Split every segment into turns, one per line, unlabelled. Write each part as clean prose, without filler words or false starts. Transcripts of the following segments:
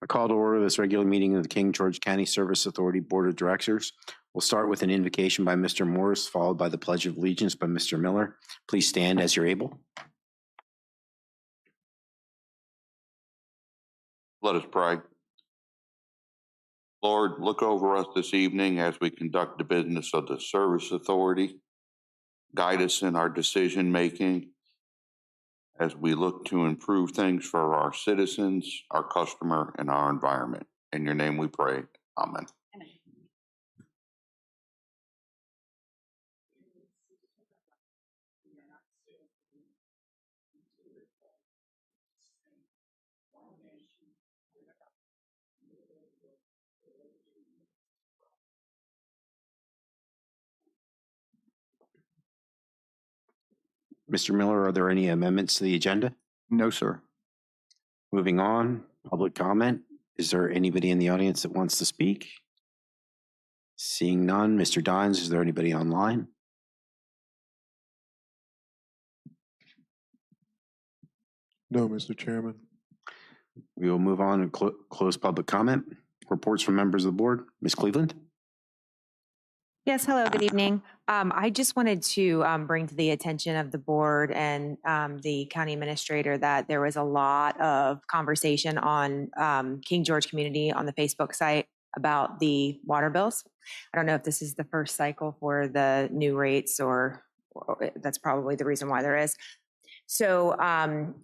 I call to order this regular meeting of the King George County Service Authority Board of Directors. We'll start with an invocation by Mr. Morris, followed by the Pledge of Allegiance by Mr. Miller. Please stand as you're able.
Let us pray. Lord, look over us this evening as we conduct the business of the Service Authority. Guide us in our decision making as we look to improve things for our citizens, our customer, and our environment. In your name we pray. Amen.
Mr. Miller, are there any amendments to the agenda?
No, sir.
Moving on, public comment. Is there anybody in the audience that wants to speak? Seeing none, Mr. Dines, is there anybody online?
No, Mr. Chairman.
We will move on and close public comment. Reports from members of the board. Ms. Cleveland?
Yes, hello, good evening. I just wanted to bring to the attention of the board and the county administrator that there was a lot of conversation on King George Community on the Facebook site about the water bills. I don't know if this is the first cycle for the new rates or that's probably the reason why there is. So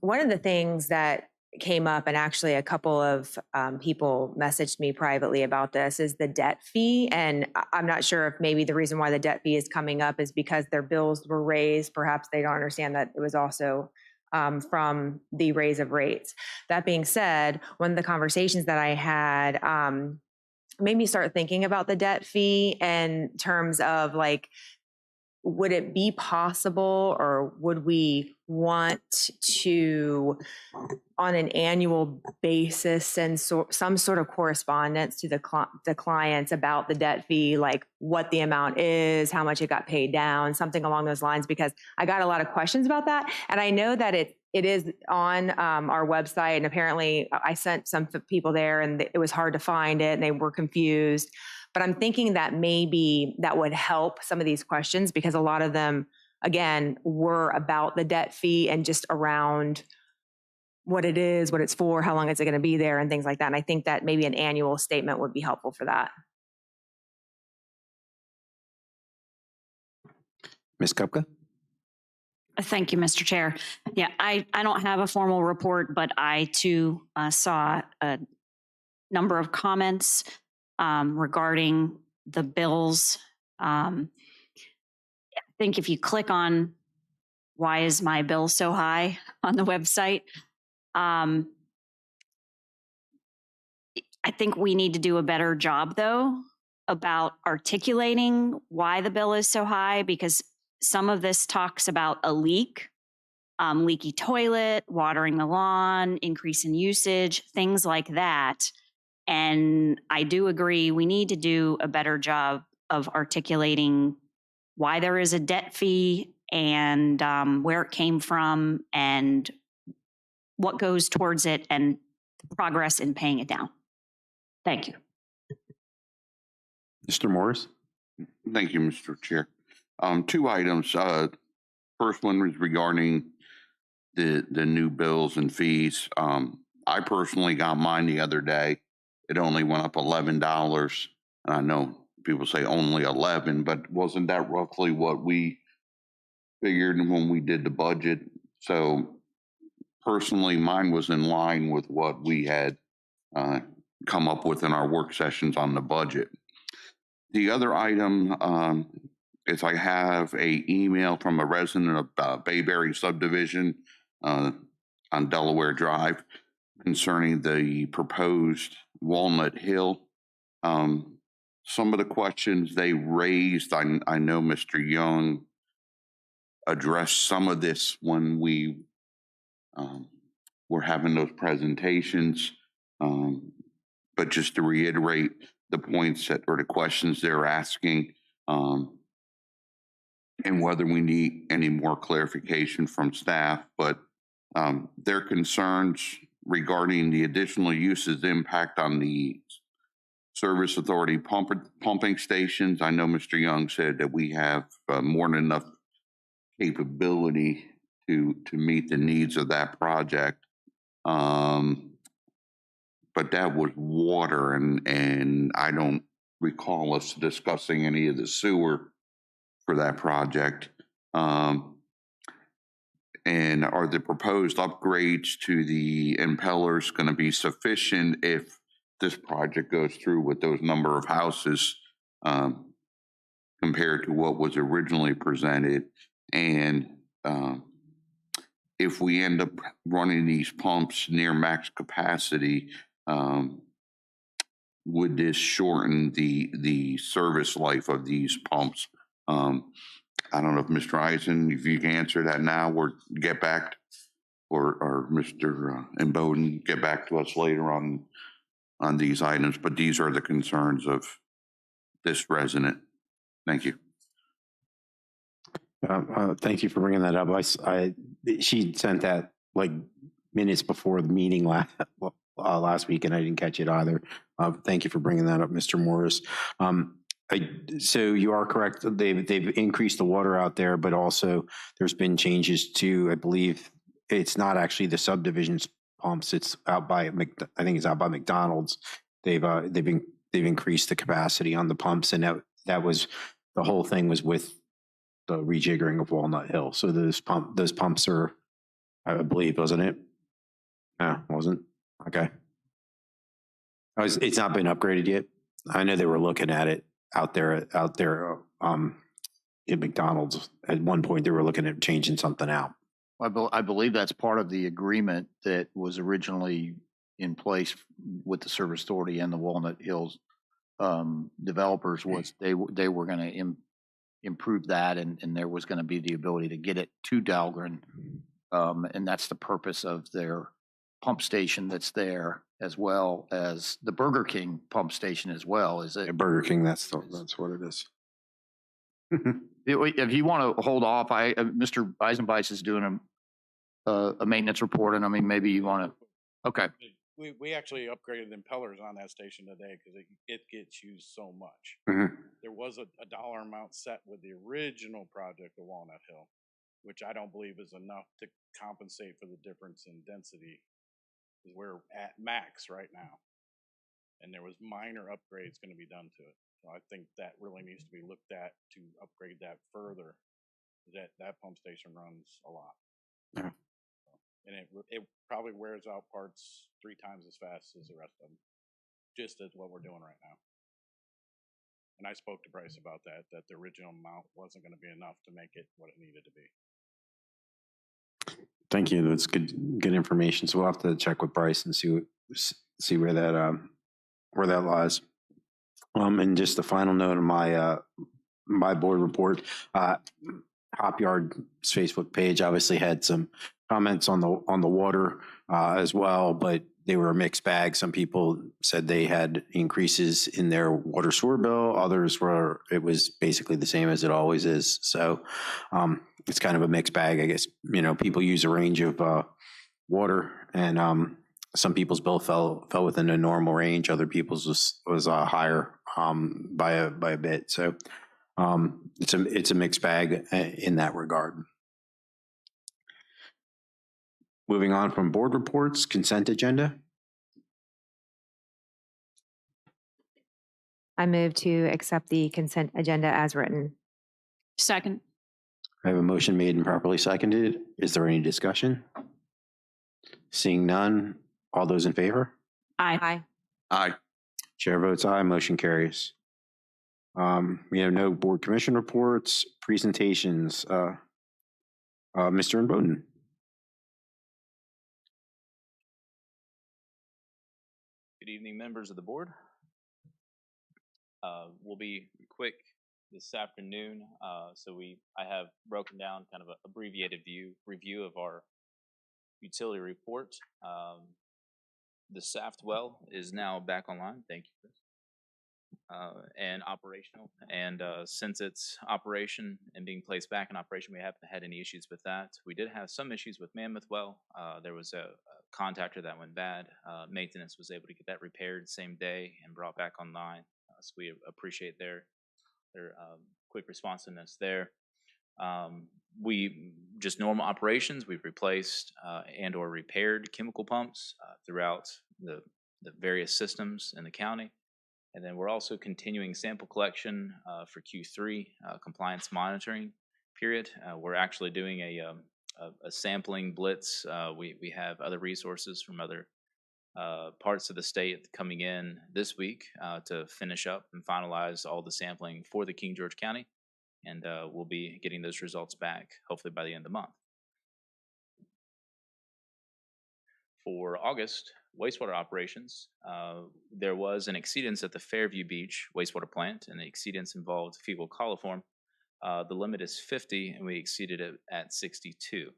one of the things that came up, and actually a couple of people messaged me privately about this, is the debt fee. And I'm not sure if maybe the reason why the debt fee is coming up is because their bills were raised. Perhaps they don't understand that it was also from the raise of rates. That being said, one of the conversations that I had made me start thinking about the debt fee in terms of like, would it be possible or would we want to, on an annual basis, send some sort of correspondence to the clients about the debt fee, like what the amount is, how much it got paid down, something along those lines, because I got a lot of questions about that. And I know that it is on our website, and apparently I sent some people there and it was hard to find it and they were confused. But I'm thinking that maybe that would help some of these questions, because a lot of them, again, were about the debt fee and just around what it is, what it's for, how long is it going to be there, and things like that. And I think that maybe an annual statement would be helpful for that.
Ms. Kupka?
Thank you, Mr. Chair. Yeah, I don't have a formal report, but I too saw a number of comments regarding the bills. I think if you click on why is my bill so high on the website, I think we need to do a better job though about articulating why the bill is so high, because some of this talks about a leak, leaky toilet, watering the lawn, increase in usage, things like that. And I do agree we need to do a better job of articulating why there is a debt fee and where it came from and what goes towards it and progress in paying it down. Thank you.
Mr. Morris?
Thank you, Mr. Chair. Two items. First one was regarding the new bills and fees. I personally got mine the other day. It only went up $11. I know people say only 11, but wasn't that roughly what we figured when we did the budget? So personally, mine was in line with what we had come up with in our work sessions on the budget. The other item is I have an email from a resident of Bayberry subdivision on Delaware Drive concerning the proposed Walnut Hill. Some of the questions they raised, I know Mr. Young addressed some of this when we were having those presentations, but just to reiterate the points that or the questions they're asking, and whether we need any more clarification from staff, but their concerns regarding the additional uses impact on the service authority pumping stations. I know Mr. Young said that we have more than enough capability to meet the needs of that project. But that was water, and I don't recall us discussing any of the sewer for that project. And are the proposed upgrades to the impellers going to be sufficient if this project goes through with those number of houses compared to what was originally presented? And if we end up running these pumps near max capacity, would this shorten the service life of these pumps? I don't know if Mr. Eisen, if you can answer that now or get back, or Mr. Bowden get back to us later on these items, but these are the concerns of this resident. Thank you.
Thank you for bringing that up. She sent that like minutes before the meeting last week, and I didn't catch it either. Thank you for bringing that up, Mr. Morris. So you are correct. They've increased the water out there, but also there's been changes to, I believe it's not actually the subdivisions pumps. It's out by, I think it's out by McDonald's. They've increased the capacity on the pumps, and that was, the whole thing was with the rejiggering of Walnut Hill. So those pumps are, I believe, wasn't it? No, wasn't. Okay. It's not been upgraded yet. I know they were looking at it out there in McDonald's. At one point, they were looking at changing something out.
I believe that's part of the agreement that was originally in place with the Service Authority and the Walnut Hills developers. Was they were going to improve that, and there was going to be the ability to get it to Dahlgren, and that's the purpose of their pump station that's there, as well as the Burger King pump station as well. Is it
Burger King? That's what it is.
If you want to hold off, Mr. Eisenbeiss is doing a maintenance report, and I mean, maybe you want to. Okay.
We actually upgraded the impellers on that station today because it gets used so much.
Mm-hmm.
There was a dollar amount set with the original project of Walnut Hill, which I don't believe is enough to compensate for the difference in density. We're at max right now, and there was minor upgrades going to be done to it. So I think that really needs to be looked at to upgrade that further. That pump station runs a lot.
Yeah.
And it probably wears out parts 3 times as fast as the rest of them, just as what we're doing right now. And I spoke to Bryce about that the original amount wasn't going to be enough to make it what it needed to be.
Thank you. That's good information. So we'll have to check with Bryce and see where that lies. And just the final note on my board report, Hop Yard's Facebook page obviously had some comments on the water as well, but they were a mixed bag. Some people said they had increases in their water sewer bill. Others it was basically the same as it always is. So it's kind of a mixed bag, I guess. People use a range of water, and some people's bill fell within a normal range. Other people's was higher by a bit. So it's a mixed bag in that regard. Moving on from board reports, consent agenda.
I move to accept the consent agenda as written.
Second.
I have a motion made and properly seconded. Is there any discussion? Seeing none, all those in favor?
Aye.
Aye.
Chair votes aye, motion carries. We have no board commission reports, presentations. Mr. Bowden.
Good evening, members of the board. We'll be quick this afternoon. I have broken down kind of an abbreviated review of our utility report. The Saft well is now back online. Thank you, Chris. and operational. And since its operation and being placed back in operation, we haven't had any issues with that. We did have some issues with Mammoth Well. There was a contactor that went bad. Maintenance was able to get that repaired same day and brought back online. So we appreciate their quick responsiveness there. We just normal operations. We've replaced and or repaired chemical pumps throughout the various systems in the county. And then we're also continuing sample collection for Q3 compliance monitoring period. We're actually doing a sampling blitz. We have other resources from other parts of the state coming in this week to finish up and finalize all the sampling for the King George County. And we'll be getting those results back hopefully by the end of the month. For August, wastewater operations, there was an exceedance at the Fairview Beach wastewater plant, and the exceedance involved fecal coliform. The limit is 50, and we exceeded it at 62.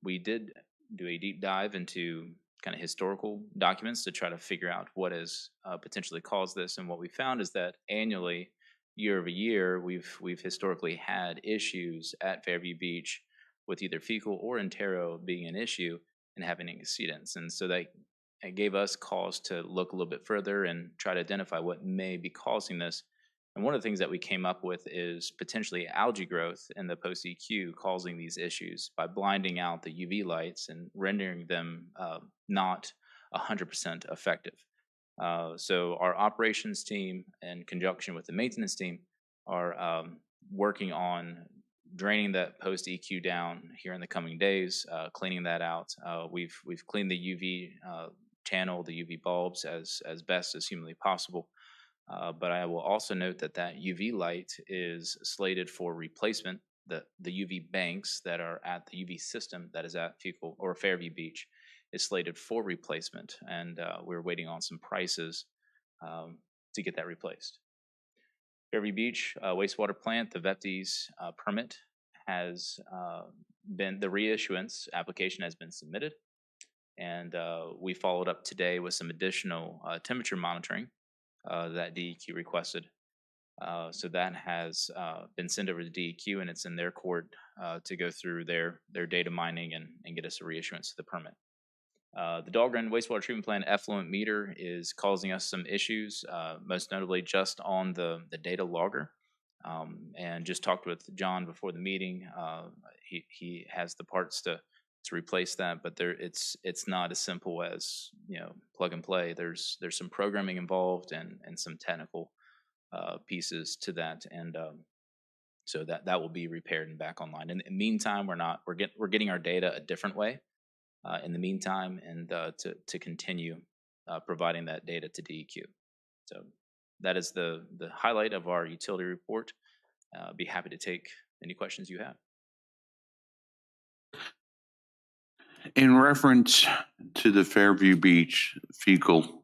We did do a deep dive into kind of historical documents to try to figure out what has potentially caused this, and what we found is that annually, year over year, we've historically had issues at Fairview Beach with either fecal or entero being an issue and having an exceedance. And so that it gave us cause to look a little bit further and try to identify what may be causing this. And one of the things that we came up with is potentially algae growth in the post-EQ causing these issues by blinding out the UV lights and rendering them not 100% effective. So our operations team, in conjunction with the maintenance team, are working on draining that post EQ down here in the coming days, cleaning that out. We've cleaned the UV channel, the UV bulbs as best as humanly possible. But I will also note that that UV light is slated for replacement. The UV banks that are at the UV system that is at Fecal or Fairview Beach is slated for replacement, and we're waiting on some prices to get that replaced. Fairview Beach wastewater plant, the VEPTES permit has been, the reissuance application has been submitted, and we followed up today with some additional temperature monitoring that DEQ requested. So that has been sent over to DEQ, and it's in their court to go through their data mining and get us a reissuance of the permit. The Dahlgren wastewater treatment plant effluent meter is causing us some issues, most notably just on the data logger. And just talked with John before the meeting. He has the parts to replace that, but it's not as simple as plug and play. There's some programming involved and some technical pieces to that, and so that will be repaired and back online. In the meantime, we're getting our data a different way. In the meantime, and to continue providing that data to DEQ. So that is the highlight of our utility report. Be happy to take any questions you have.
In reference to the Fairview Beach fecal,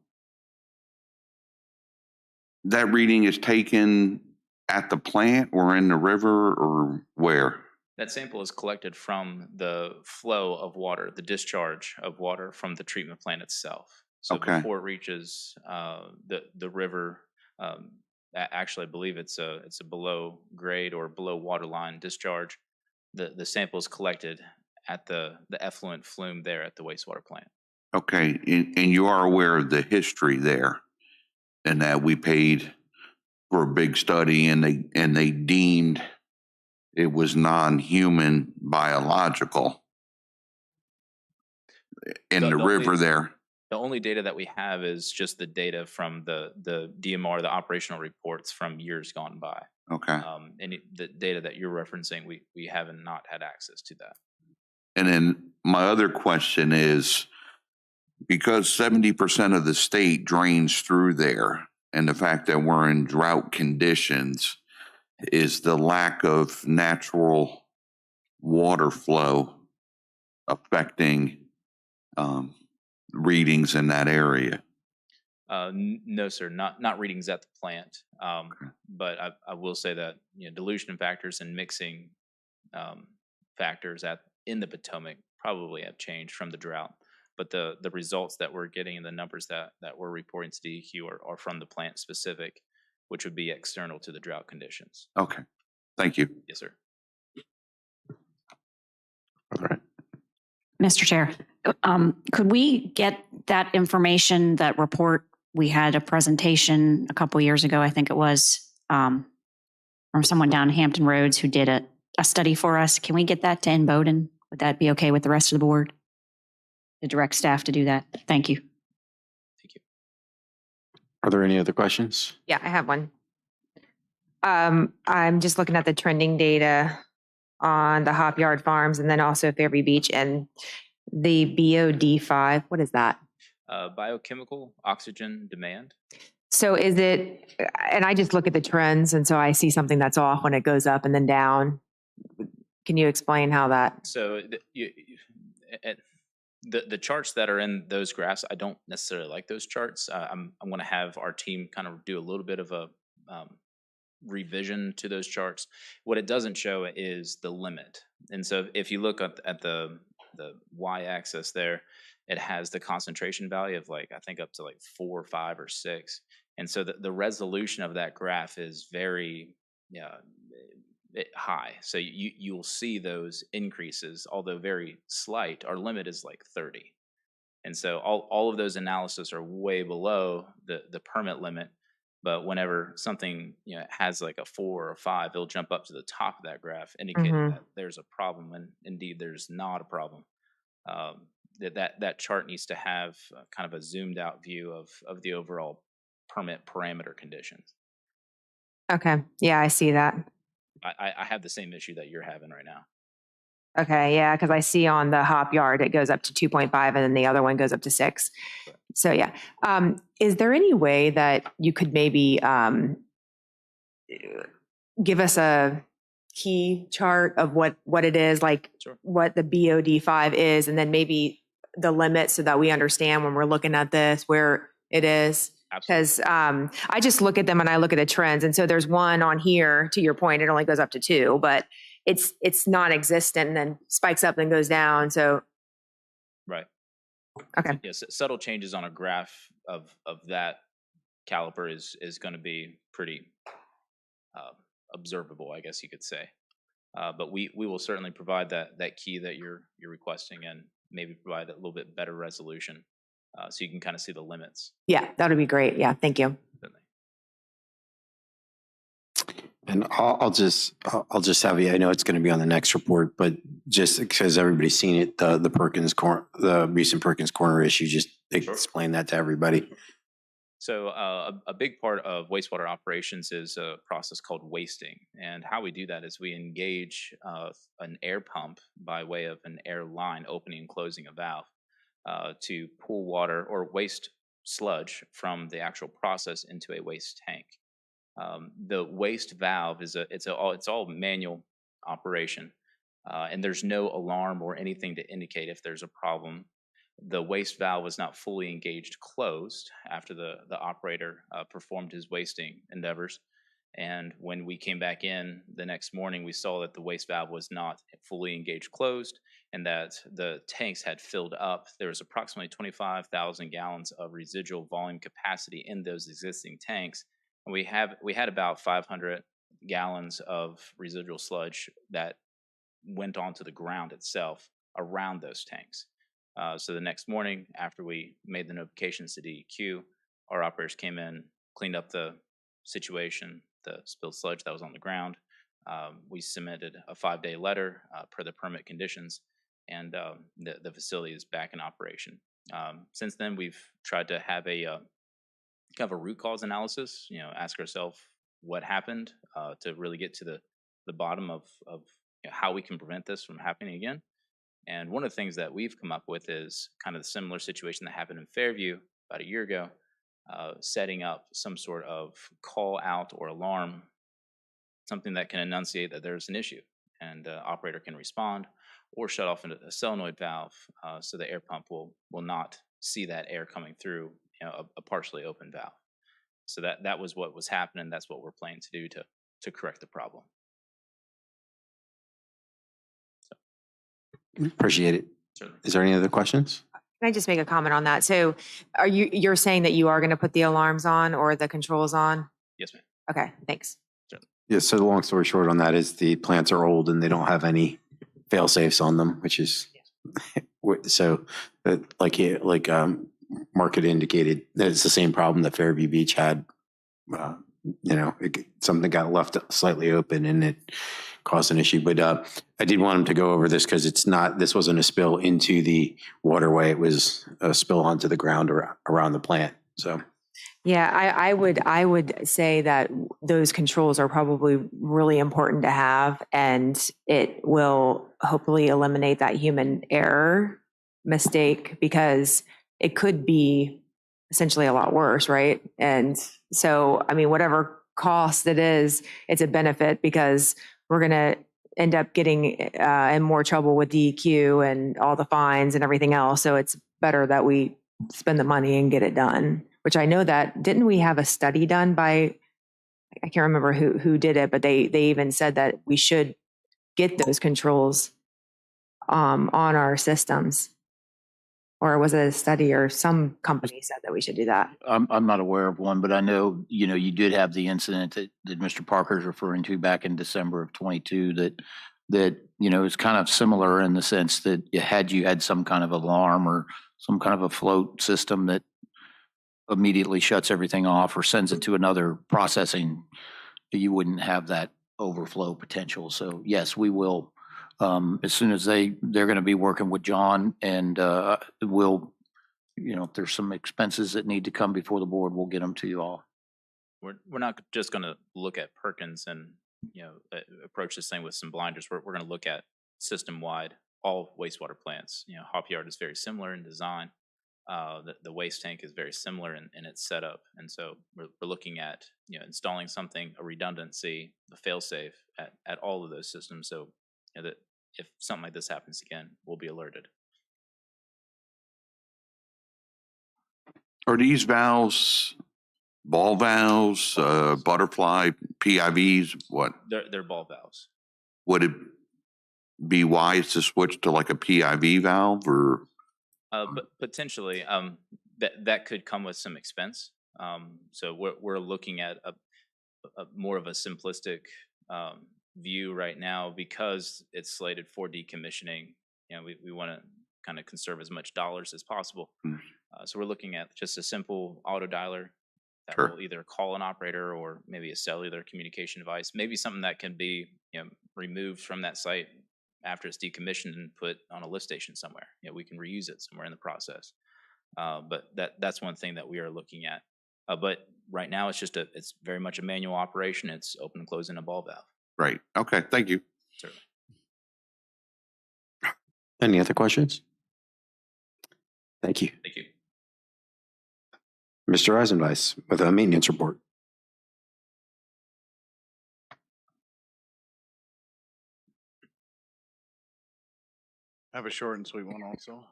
that reading is taken at the plant or in the river or where?
That sample is collected from the flow of water, the discharge of water from the treatment plant itself. So
Okay.
before it reaches the river, actually I believe it's a below grade or below waterline discharge. The sample is collected at the effluent flume there at the wastewater plant.
Okay, and you are aware of the history there, and that we paid for a big study, and they deemed it was non-human biological in the river there.
The only data that we have is just the data from the DMR, the operational reports from years gone by.
Okay.
The data that you're referencing, we haven't not had access to that.
And then my other question is, because 70% of the state drains through there, and the fact that we're in drought conditions, is the lack of natural water flow affecting readings in that area?
No, sir, not readings at the plant. But I will say that dilution factors and mixing factors in the Potomac probably have changed from the drought. but the results that we're getting and the numbers that we're reporting to DEQ are from the plant specific, which would be external to the drought conditions.
Okay, thank you.
Yes, sir.
All right.
Mr. Chair, could we get that information, that report? We had a presentation a couple years ago, I think it was, from someone down Hampton Roads who did a study for us. Can we get that to N. Bowden? Would that be okay with the rest of the board? To direct staff to do that? Thank you.
Thank you.
Are there any other questions?
Yeah, I have one. I'm just looking at the trending data on the Hop Yard Farms and then also Fairview Beach and the BOD5. What is that?
Biochemical oxygen demand.
So is it, and I just look at the trends and so I see something that's off when it goes up and then down. Can you explain how that?
So the charts that are in those graphs, I don't necessarily like those charts. I'm going to have our team kind of do a little bit of a revision to those charts. What it doesn't show is the limit. And so if you look at the y-axis there, it has the concentration value of like, I think up to like 4 or 5 or 6. And so the resolution of that graph is very high. So you'll see those increases, although very slight. Our limit is like 30. And so all of those analyses are way below the permit limit. But whenever something has like a 4 or a 5, it'll jump up to the top of that graph, indicating that there's a problem, and indeed there's not a problem. That chart needs to have kind of a zoomed out view of the overall permit parameter conditions.
Okay. Yeah, I see that.
I have the same issue that you're having right now.
Okay. Yeah. Because I see on the Hop Yard, it goes up to 2.5 and then the other one goes up to 6. So yeah. Is there any way that you could maybe give us a key chart of what it is, like
Sure.
what the BOD5 is, and then maybe the limit so that we understand when we're looking at this, where it is? Because I just look at them and I look at the trends. And so there's one on here, to your point, it only goes up to 2, but it's non-existent and then spikes up and goes down. So.
Right.
Okay.
Yes, subtle changes on a graph of that caliber is going to be pretty observable, I guess you could say. But we will certainly provide that key that you're requesting, and maybe provide a little bit better resolution, so you can kind of see the limits.
Yeah, that would be great. Yeah, thank you.
Certainly.
And I'll just have you, I know it's going to be on the next report, but just because everybody's seen it, the recent Perkins Corner issue, just explain that to everybody.
So a big part of wastewater operations is a process called wasting. And how we do that is we engage an air pump by way of an air line opening and closing a valve to pull water or waste sludge from the actual process into a waste tank. The waste valve it's all manual operation, and there's no alarm or anything to indicate if there's a problem. The waste valve was not fully engaged closed after the operator performed his wasting endeavors. And when we came back in the next morning, we saw that the waste valve was not fully engaged closed and that the tanks had filled up. There was approximately 25,000 gallons of residual volume capacity in those existing tanks. And we had about 500 gallons of residual sludge that went onto the ground itself around those tanks. So the next morning, after we made the notifications to DEQ, our operators came in, cleaned up the situation, the spilled sludge that was on the ground. We submitted a 5-day letter per the permit conditions, and the facility is back in operation. Since then, we've tried to have a kind of a root cause analysis, ask ourselves what happened to really get to the bottom of how we can prevent this from happening again. And one of the things that we've come up with is kind of the similar situation that happened in Fairview about a year ago, setting up some sort of call out or alarm, something that can enunciate that there's an issue, and the operator can respond or shut off a solenoid valve so the air pump will not see that air coming through a partially open valve. So that was what was happening. That's what we're planning to do to correct the problem.
Appreciate it.
Certainly.
Is there any other questions?
Can I just make a comment on that? So you're saying that you are going to put the alarms on or the controls on?
Yes, ma'am.
Okay, thanks.
Yeah, so the long story short on that is the plants are old and they don't have any fail safes on them, which is so Mark had indicated that it's the same problem that Fairview Beach had. Something got left slightly open and it caused an issue. But I did want him to go over this because this wasn't a spill into the waterway. It was a spill onto the ground around the plant. So.
Yeah, I would say that those controls are probably really important to have, and it will hopefully eliminate that human error mistake because it could be essentially a lot worse, right? And so, I mean, whatever cost it is, it's a benefit because we're going to end up getting in more trouble with DEQ and all the fines and everything else. So it's better that we spend the money and get it done. Which I know that, didn't we have a study done by, I can't remember who did it, but they even said that we should get those controls on our systems. Or was it a study or some company said that we should do that?
I'm not aware of one, but I know, you did have the incident that Mr. Parker is referring to back in December of 22 that is kind of similar in the sense that you had some kind of alarm or some kind of a float system that immediately shuts everything off or sends it to another processing, you wouldn't have that overflow potential. So yes, we will, as soon as they're going to be working with John and we'll, if there's some expenses that need to come before the board, we'll get them to you all.
We're not just going to look at Perkins and approach this thing with some blinders. We're going to look at system wide all wastewater plants. Hop Yard is very similar in design. The waste tank is very similar in its setup, and so we're looking at installing something, a redundancy, a fail-safe at all of those systems, so that if something like this happens again, we'll be alerted.
Are these valves ball valves, butterfly, PIVs? What
They're ball valves.
would it be wise to switch to like a PIV valve or?
But potentially, that could come with some expense. So we're looking at a more of a simplistic view right now because it's slated for decommissioning. We want to kind of conserve as much dollars as possible. So we're looking at just a simple auto dialer that will either call an operator or maybe a cellular communication device, maybe something that can be removed from that site after it's decommissioned and put on a lift station somewhere. We can reuse it somewhere in the process. But that's one thing that we are looking at. But right now it's very much a manual operation. It's open and closing a ball valve.
Right. Okay. Thank you.
Certainly.
Any other questions? Thank you.
Thank you.
Mr. Eisenweiss with a maintenance report.
I have a short and sweet one also.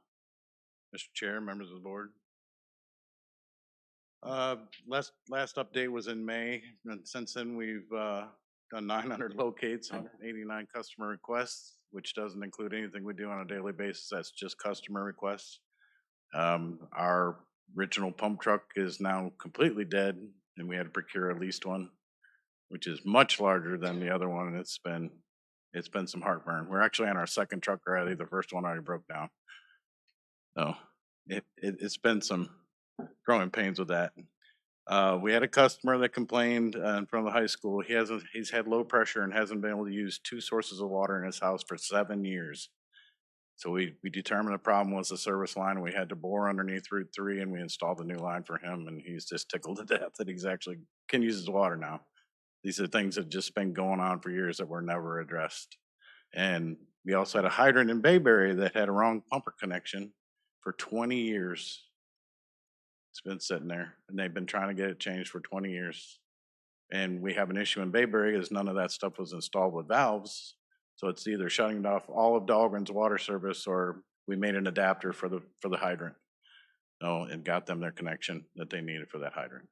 Mr. Chair, members of the board. Last update was in May, and since then we've done 900 locates, 189 customer requests, which doesn't include anything we do on a daily basis. That's just customer requests. Our original pump truck is now completely dead, and we had to procure at least one, which is much larger than the other one, and it's been some heartburn. We're actually on our second truck already. The first one already broke down. So it's been some growing pains with that. We had a customer that complained in front of the high school. He's had low pressure and hasn't been able to use 2 sources of water in his house for 7 years. So we determined the problem was the service line. We had to bore underneath Route 3 and we installed a new line for him, and he's just tickled to death that he's actually can use his water now. These are things that have just been going on for years that were never addressed. And we also had a hydrant in Bayberry that had a wrong pumper connection for 20 years. It's been sitting there, and they've been trying to get it changed for 20 years. And we have an issue in Bayberry is none of that stuff was installed with valves. So it's either shutting off all of Dahlgren's water service, or we made an adapter for the hydrant. So it got them their connection that they needed for that hydrant.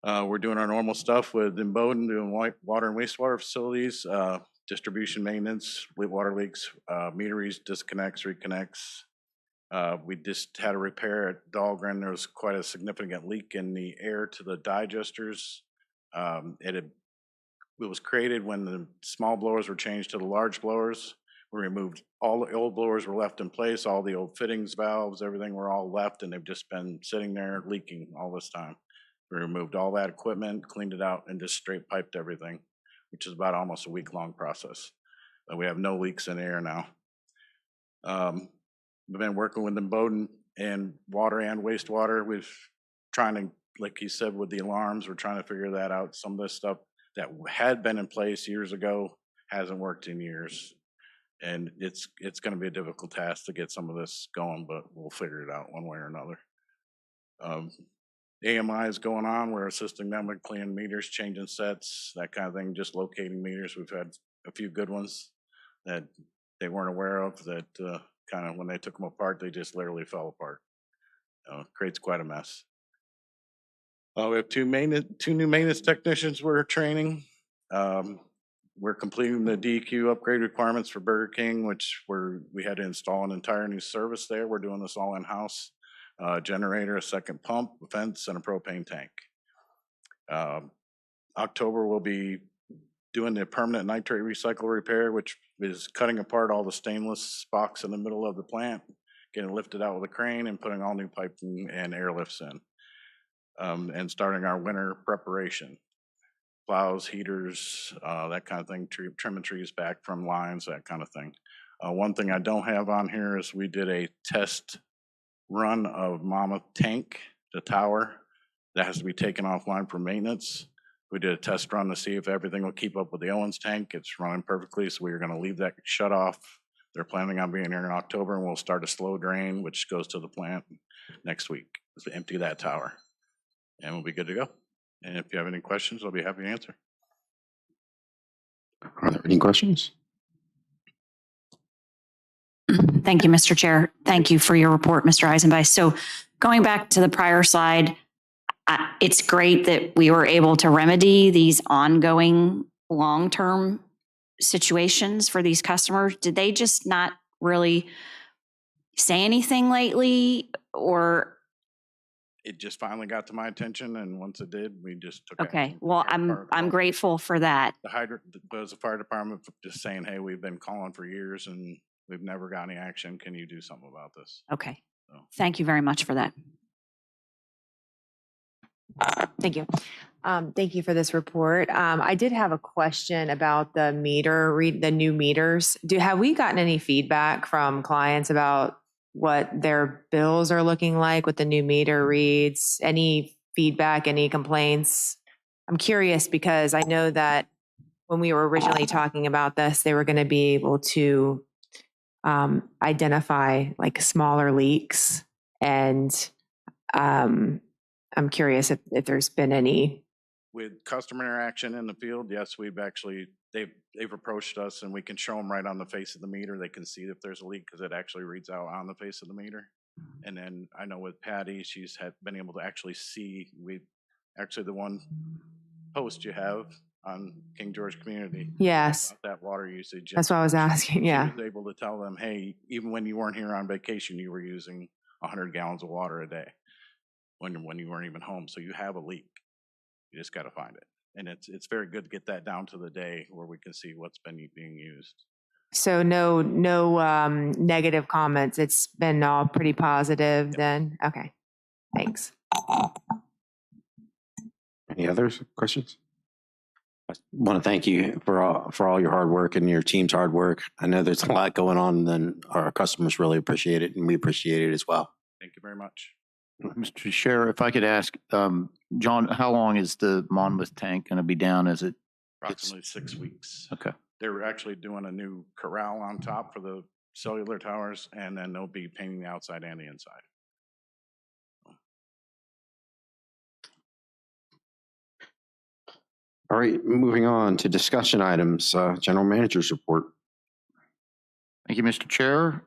We're doing our normal stuff with Imboden, doing water and wastewater facilities, distribution maintenance, water leaks, meter reads, disconnects, reconnects. We just had a repair at Dahlgren. There was quite a significant leak in the air to the digesters. It was created when the small blowers were changed to the large blowers. We removed all the old blowers were left in place, all the old fittings, valves, everything were all left, and they've just been sitting there leaking all this time. We removed all that equipment, cleaned it out, and just straight piped everything, which is about almost a week-long process. We have no leaks in the air now. We've been working with them Bowden and water and wastewater. We've trying to, like he said, with the alarms, we're trying to figure that out. Some of this stuff that had been in place years ago hasn't worked in years. And it's going to be a difficult task to get some of this going, but we'll figure it out one way or another. AMI is going on. We're assisting them with cleaning meters, changing sets, that kind of thing, just locating meters. We've had a few good ones that they weren't aware of that kind of when they took them apart, they just literally fell apart. Creates quite a mess. We have two new maintenance technicians we're training. We're completing the DEQ upgrade requirements for Burger King, which we had to install an entire new service there. We're doing this all in-house. Generator, a second pump, a fence, and a propane tank. October we'll be doing the permanent nitrate recycle repair, which is cutting apart all the stainless box in the middle of the plant, getting lifted out with a crane and putting all new piping and airlifts in. And starting our winter preparation. Plows, heaters, that kind of thing, trimming trees back from lines, that kind of thing. One thing I don't have on here is we did a test run of Mammoth Tank, the tower, that has to be taken offline for maintenance. We did a test run to see if everything will keep up with the Owens tank. It's running perfectly, so we are gonna leave that shut off. They're planning on being here in October, and we'll start a slow drain, which goes to the plant next week, to empty that tower. And we'll be good to go. And if you have any questions, I'll be happy to answer.
Are there any questions?
Thank you, Mr. Chair. Thank you for your report, Mr. Eisenbeis. So going back to the prior slide, it's great that we were able to remedy these ongoing long-term situations for these customers. Did they just not really say anything lately, or?
It just finally got to my attention, and once it did, we just took
Okay,
action.
well,
Yeah,
I'm grateful for that.
The fire department just saying, hey, we've been calling for years and we've never got any action. Can you do something about this?
Okay,
So,
thank you very much for that.
Thank you. Thank you for this report. I did have a question about the the new meters. Have we gotten any feedback from clients about what their bills are looking like with the new meter reads? Any feedback, any complaints? I'm curious because I know that when we were originally talking about this, they were going to be able to identify like smaller leaks. And I'm curious if there's been any.
with customer interaction in the field, yes, they've approached us and we can show them right on the face of the meter. They can see if there's a leak because it actually reads out on the face of the meter. And then I know with Patty, she's been able to actually see, the one post you have on King George Community.
Yes,
That water usage.
that's what I was asking. Yeah.
She was able to tell them, hey, even when you weren't here on vacation, you were using 100 gallons of water a day when you weren't even home. So you have a leak. You just got to find it. And it's very good to get that down to the day where we can see what's been being used.
So no negative comments. It's been all pretty positive then. Okay. Thanks.
Any other questions? I want to thank you for all your hard work and your team's hard work. I know there's a lot going on, and our customers really appreciate it, and we appreciate it as well.
Thank you very much.
Mr. Chair, if I could ask, John, how long is the Monmouth tank going to be down? Is it?
Approximately 6 weeks.
Okay.
They're actually doing a new corral on top for the cellular towers, and then they'll be painting the outside and the inside.
All right, moving on to discussion items, general manager's report.
Thank you, Mr. Chair.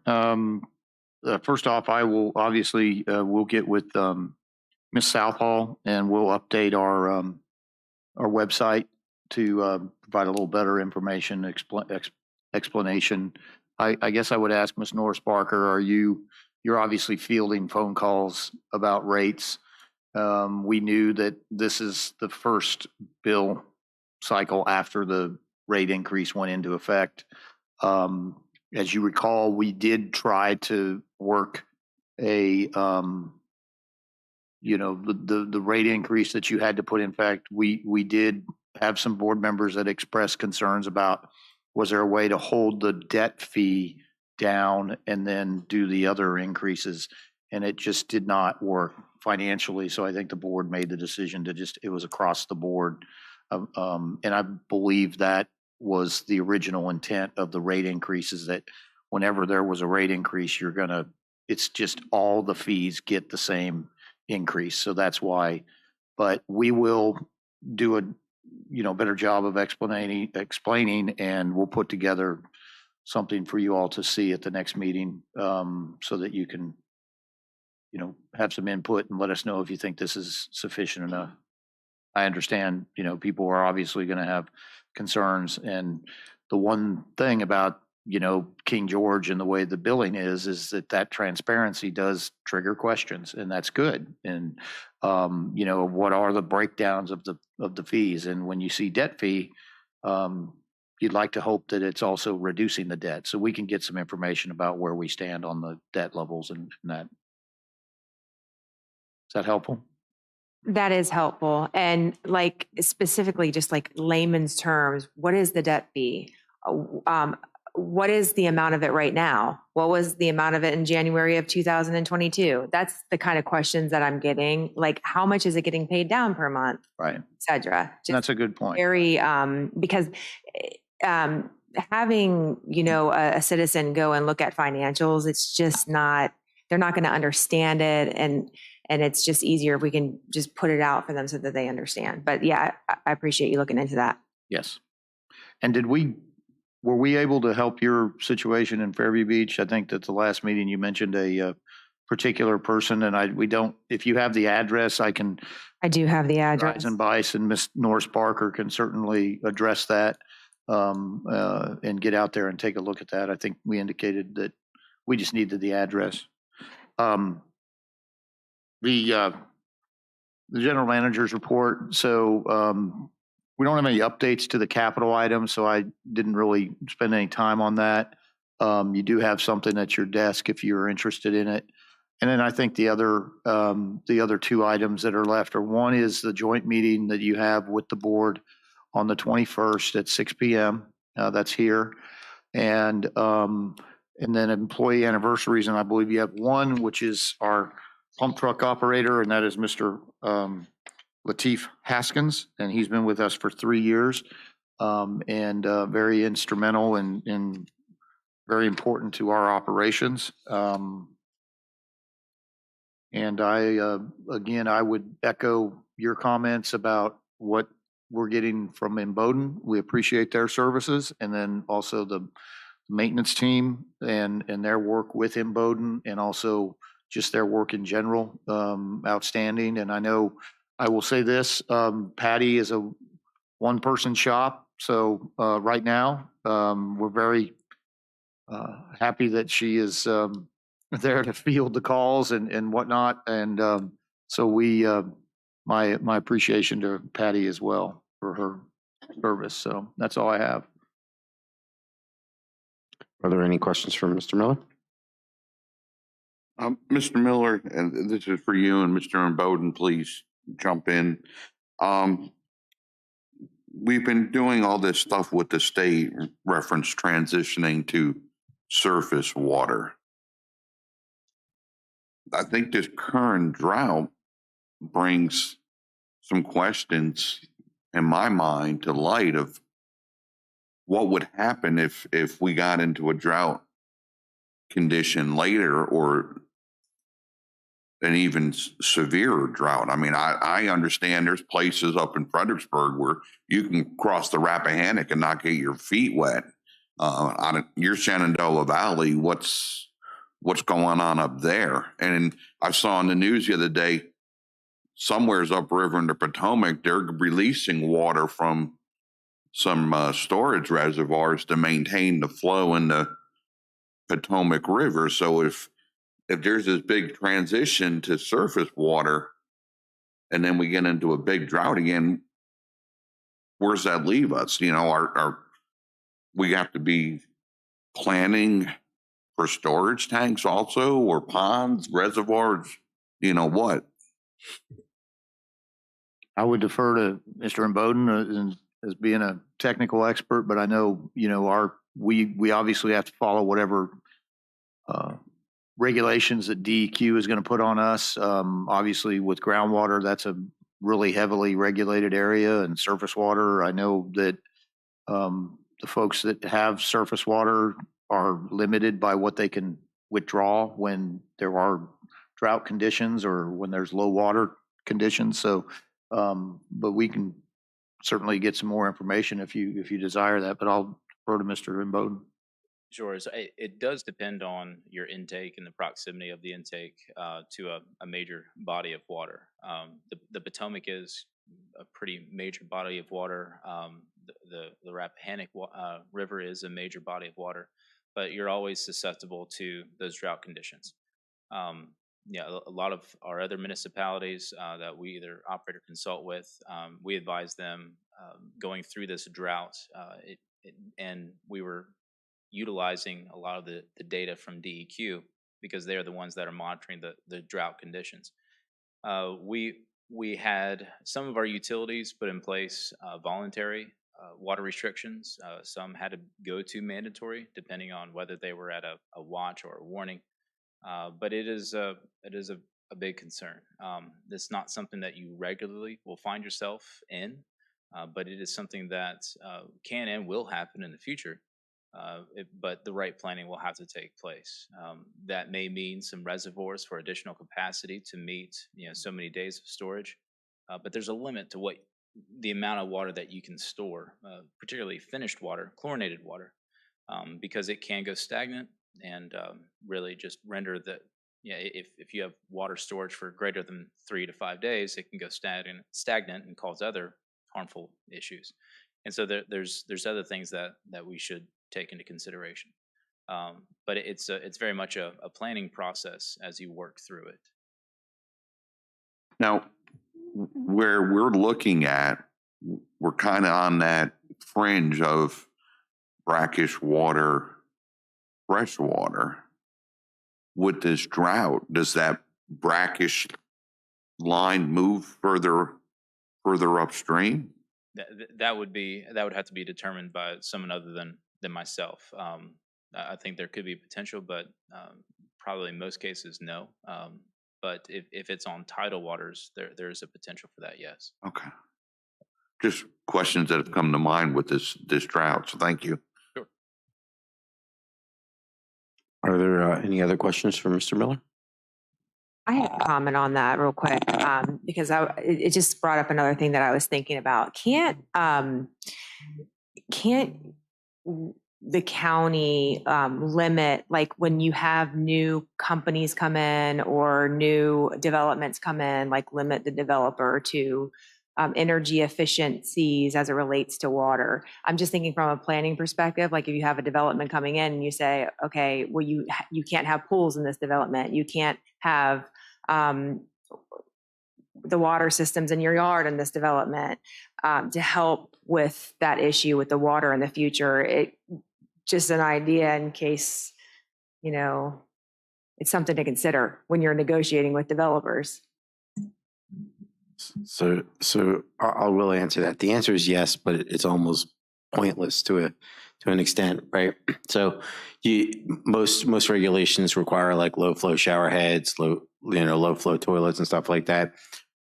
First off, I will obviously, we'll get with Ms. Southall and we'll update our website to provide a little better information, explanation. I guess I would ask Ms. Norris Barker, are you you're obviously fielding phone calls about rates. We knew that this is the first bill cycle after the rate increase went into effect. As you recall, we did try to work a, the rate increase that you had to put in effect. We did have some board members that expressed concerns about, was there a way to hold the debt fee down and then do the other increases? And it just did not work financially. So I think the board made the decision to it was across the board. And I believe that was the original intent of the rate increases, that whenever there was a rate increase, it's just all the fees get the same increase. So that's why, but we will do a, better job of explaining, and we'll put together something for you all to see at the next meeting, so that you can, have some input and let us know if you think this is sufficient enough. I understand, people are obviously going to have concerns, and the one thing about, King George and the way the billing is that transparency does trigger questions, and that's good. And, what are the breakdowns of the fees? And when you see debt fee, you'd like to hope that it's also reducing the debt, so we can get some information about where we stand on the debt levels and that. Is that helpful?
That is helpful. And like specifically, just like layman's terms, what is the debt fee? What is the amount of it right now? What was the amount of it in January of 2022? That's the kind of questions that I'm getting. Like, how much is it getting paid down per month?
Right.
Et cetera.
That's a good point.
Very, because having, a citizen go and look at financials, it's just not, they're not going to understand it. And it's just easier if we can just put it out for them so that they understand. But yeah, I appreciate you looking into that.
Yes. And were we able to help your situation in Fairview Beach? I think that the last meeting you mentioned a particular person, and we don't, if you have the address, I
do have the address.
And Bice and Miss Norris Barker can certainly address that, and get out there and take a look at that. I think we indicated that we just needed the address. The general manager's report. So we don't have any updates to the capital items, so I didn't really spend any time on that. You do have something at your desk if you're interested in it. And then I think the other two items that are left are, one is the joint meeting that you have with the board on the 21st at 6 p.m. That's here. And then employee anniversaries, and I believe you have one, which is our pump truck operator, and that is Mr. Lateef Haskins, and he's been with us for 3 years, and very instrumental and very important to our operations. And I would echo your comments about what we're getting from Imboden. We appreciate their services, and then also the maintenance team and their work with Imboden, and also just their work in general, outstanding. And I know, I will say this, Patty is a one-person shop. So right now, we're very happy that she is there to field the calls and whatnot. And so my appreciation to Patty as well for her service. So that's all I have.
Are there any questions for Mr. Miller?
Mr. Miller, and this is for you, and Mr. Bowden, please jump in. We've been doing all this stuff with the state reference transitioning to surface water. I think this current drought brings some questions in my mind to light of what would happen if we got into a drought condition later, or an even severe drought. I mean, I understand there's places up in Fredericksburg where you can cross the Rappahannock and not get your feet wet. Your Shenandoah Valley, what's going on up there? And I saw in the news the other day, somewhere's upriver in the Potomac, they're releasing water from some storage reservoirs to maintain the flow in the Potomac River. So if if there's this big transition to surface water and then we get into a big drought again, where's that leave us? You know, we have to be planning for storage tanks also, or ponds, reservoirs, you know what?
I would defer to Mr. Imboden as being a technical expert, but I know, you know, we obviously have to follow whatever regulations that DEQ is going to put on us. Obviously with groundwater, that's a really heavily regulated area, and surface water. I know that the folks that have surface water are limited by what they can withdraw when there are drought conditions or when there's low water conditions. So, but we can certainly get some more information if you desire that, but I'll defer to Mr. Imboden.
Sure. So it does depend on your intake and the proximity of the intake to a major body of water. The Potomac is a pretty major body of water. The Rappahannock River is a major body of water, but you're always susceptible to those drought conditions. Yeah, a lot of our other municipalities that we either operate or consult with, we advise them going through this drought, and we were utilizing a lot of the data from DEQ because they're the ones that are monitoring the drought conditions. We had some of our utilities put in place voluntary water restrictions. Some had to go to mandatory depending on whether they were at a watch or a warning. But it is a big concern. It's not something that you regularly will find yourself in, but it is something that can and will happen in the future. But the right planning will have to take place. That may mean some reservoirs for additional capacity to meet, so many days of storage. But there's a limit to what the amount of water that you can store, particularly finished water, chlorinated water, because it can go stagnant and really just render that. If you have water storage for greater than 3 to 5 days, it can go stagnant and cause other harmful issues. And so there's other things that we should take into consideration. But it's very much a planning process as you work through it.
Now, where we're looking at, we're kind of on that fringe of brackish water, fresh water. With this drought, does that brackish line move further upstream?
That would have to be determined by someone other than myself. I think there could be potential, but probably in most cases, no. But if it's on tidal waters, there's a potential for that, yes.
Okay. Just questions that have come to mind with this drought. So thank you.
Sure.
Are there any other questions for Mr. Miller?
I had a comment on that real quick because it just brought up another thing that I was thinking about. Can't the county limit, like when you have new companies come in or new developments come in, like limit the developer to energy efficiencies as it relates to water? I'm just thinking from a planning perspective, like if you have a development coming in and you say, okay, well, you can't have pools in this development. You can't have the water systems in your yard in this development to help with that issue with the water in the future. It just an idea in case, it's something to consider when you're negotiating with developers.
So I will answer that. The answer is yes, but it's almost pointless to an extent, right? So most regulations require like low flow shower heads, low flow toilets and stuff like that.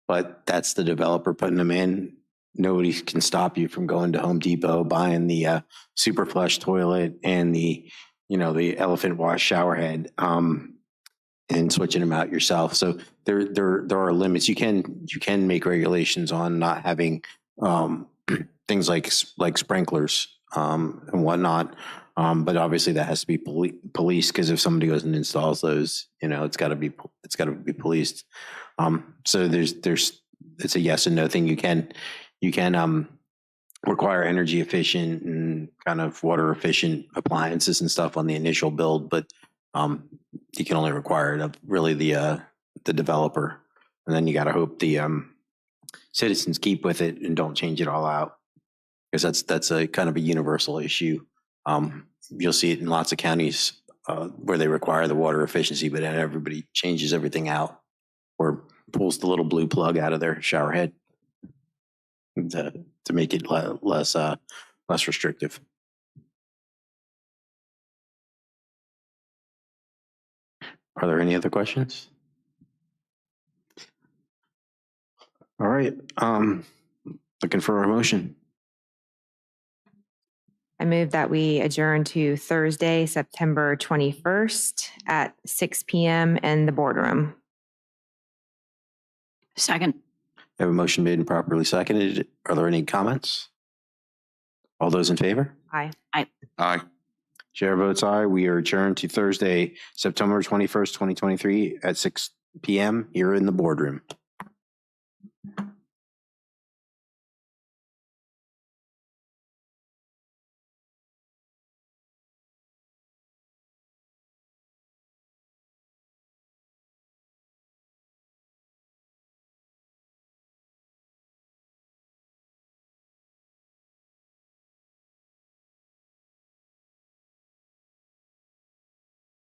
But that's the developer putting them in. Nobody can stop you from going to Home Depot, buying the super flush toilet and the elephant wash shower head, and switching them out yourself. So there are limits. You can make regulations on not having things like sprinklers and whatnot. But obviously that has to be policed, because if somebody goes and installs those, it's got to be policed. So it's a yes and no thing. You can require energy efficient and kind of water efficient appliances and stuff on the initial build, but You can only require it of really the developer. And then you got to hope the citizens keep with it and don't change it all out. Because that's a kind of a universal issue. You'll see it in lots of counties where they require the water efficiency, but then everybody changes everything out or pulls the little blue plug out of their shower head to make it less restrictive. Are there any other questions? All right, looking for a motion.
I move that we adjourn to Thursday, September 21st at 6 PM in the boardroom.
Second.
I have a motion made and properly seconded. Are there any comments? All those in favor?
Aye.
Aye.
Chair votes aye. We are adjourned to Thursday, September 21st, 2023 at 6 PM here in the boardroom.